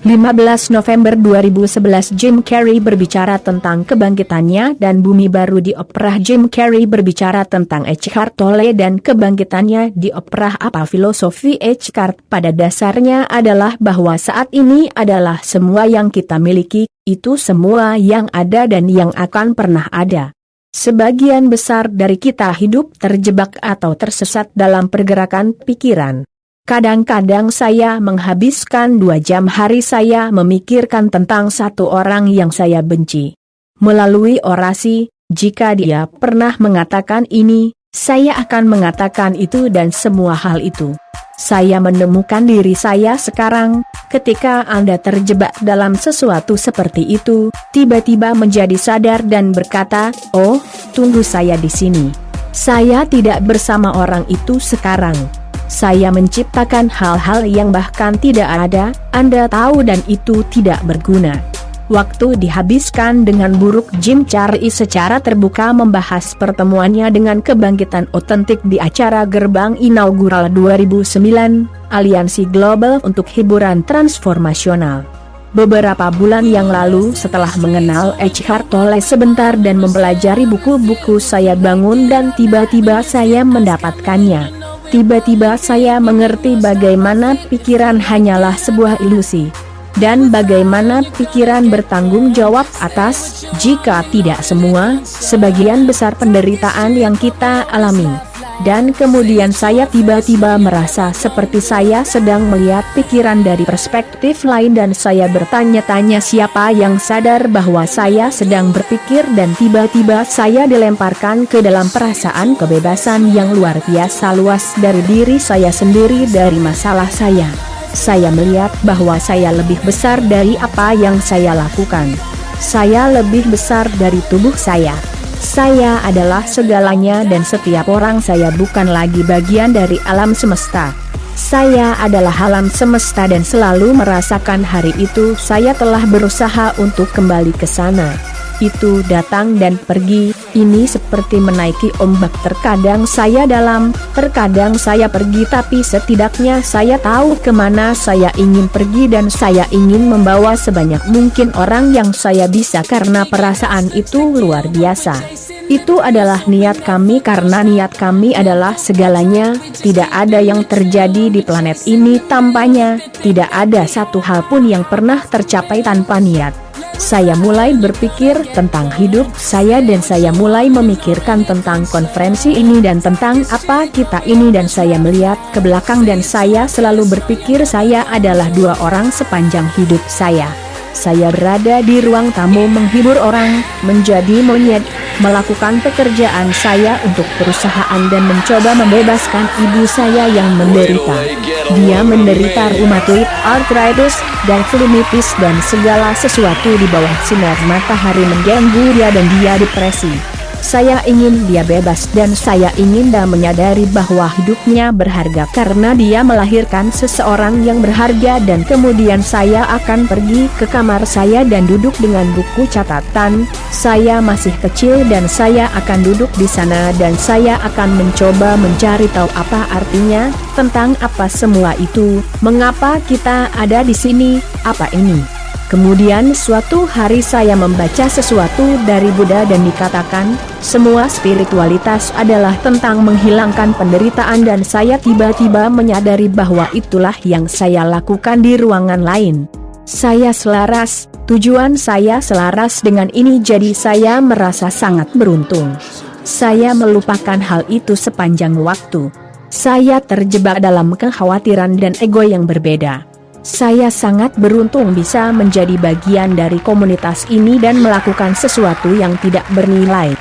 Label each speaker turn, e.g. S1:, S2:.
S1: 15 November 2011 Jim Carrey berbicara tentang kebangkitannya dan bumi baru di Opera. Jim Carrey berbicara tentang Eckhart Tolle dan kebangkitannya di Opera. Apa filosofi Eckhart? Pada dasarnya adalah bahwa saat ini adalah semua yang kita miliki, itu semua yang ada dan yang akan pernah ada. Sebagian besar dari kita hidup terjebak atau tersesat dalam pergerakan pikiran. Kadang-kadang saya menghabiskan 2 jam hari saya memikirkan tentang satu orang yang saya benci. Melalui orasi, jika dia pernah mengatakan ini, saya akan mengatakan itu dan semua hal itu. Saya menemukan diri saya sekarang, ketika Anda terjebak dalam sesuatu seperti itu, tiba-tiba menjadi sadar dan berkata, "Oh, tunggu saya di sini. Saya tidak bersama orang itu sekarang. Saya menciptakan hal-hal yang bahkan tidak ada, Anda tahu, dan itu tidak berguna." Waktu dihabiskan dengan buruk. Jim Carrey secara terbuka membahas pertemuannya dengan kebangkitan otentik di acara Gerbang Inaugural 2009, Aliansi Global untuk Hiburan Transformasional. Beberapa bulan yang lalu setelah mengenal Eckhart Tolle sebentar dan mempelajari buku-buku, saya bangun dan tiba-tiba saya mendapatkannya. Tiba-tiba saya mengerti bagaimana pikiran hanyalah sebuah ilusi. Dan bagaimana pikiran bertanggung jawab atas, jika tidak semua, sebagian besar penderitaan yang kita alami. Dan kemudian saya tiba-tiba merasa seperti saya sedang melihat pikiran dari perspektif lain dan saya bertanya-tanya siapa yang sadar bahwa saya sedang berpikir, dan tiba-tiba saya dilemparkan ke dalam perasaan kebebasan yang luar biasa luas dari diri saya sendiri, dari masalah saya. Saya melihat bahwa saya lebih besar dari apa yang saya lakukan. Saya lebih besar dari tubuh saya. Saya adalah segalanya dan setiap orang. Saya bukan lagi bagian dari alam semesta. Saya adalah alam semesta dan selalu merasakan hari itu. Saya telah berusaha untuk kembali ke sana. Itu datang dan pergi, ini seperti menaiki ombak. Terkadang saya dalam, terkadang saya pergi, tapi setidaknya saya tahu kemana saya ingin pergi dan saya ingin membawa sebanyak mungkin orang yang saya bisa karena perasaan itu luar biasa. Itu adalah niat kami karena niat kami adalah segalanya. Tidak ada yang terjadi di planet ini tanpanya, tidak ada satu hal pun yang pernah tercapai tanpa niat. Saya mulai berpikir tentang hidup saya dan saya mulai memikirkan tentang konferensi ini dan tentang apa kita ini, dan saya melihat ke belakang dan saya selalu berpikir saya adalah 2 orang sepanjang hidup saya. Saya berada di ruang tamu menghibur orang, menjadi monyet, melakukan pekerjaan saya untuk perusahaan dan mencoba membebaskan ibu saya yang menderita. Dia menderita rheumatoid arthritis dan flumitis dan segala sesuatu di bawah sinar matahari mengganggu dia dan dia depresi. Saya ingin dia bebas dan saya ingin dia menyadari bahwa hidupnya berharga karena dia melahirkan seseorang yang berharga. Dan kemudian saya akan pergi ke kamar saya dan duduk dengan buku catatan. Saya masih kecil dan saya akan duduk di sana dan saya akan mencoba mencari tahu apa artinya, tentang apa semua itu, mengapa kita ada di sini, apa ini. Kemudian suatu hari saya membaca sesuatu dari Buddha dan dikatakan, semua spiritualitas adalah tentang menghilangkan penderitaan, dan saya tiba-tiba menyadari bahwa itulah yang saya lakukan di ruangan lain. Saya selaras, tujuan saya selaras dengan ini, jadi saya merasa sangat beruntung. Saya melupakan hal itu sepanjang waktu. Saya terjebak dalam kekhawatiran dan ego yang berbeda. Saya sangat beruntung bisa menjadi bagian dari komunitas ini dan melakukan sesuatu yang tidak bernilai.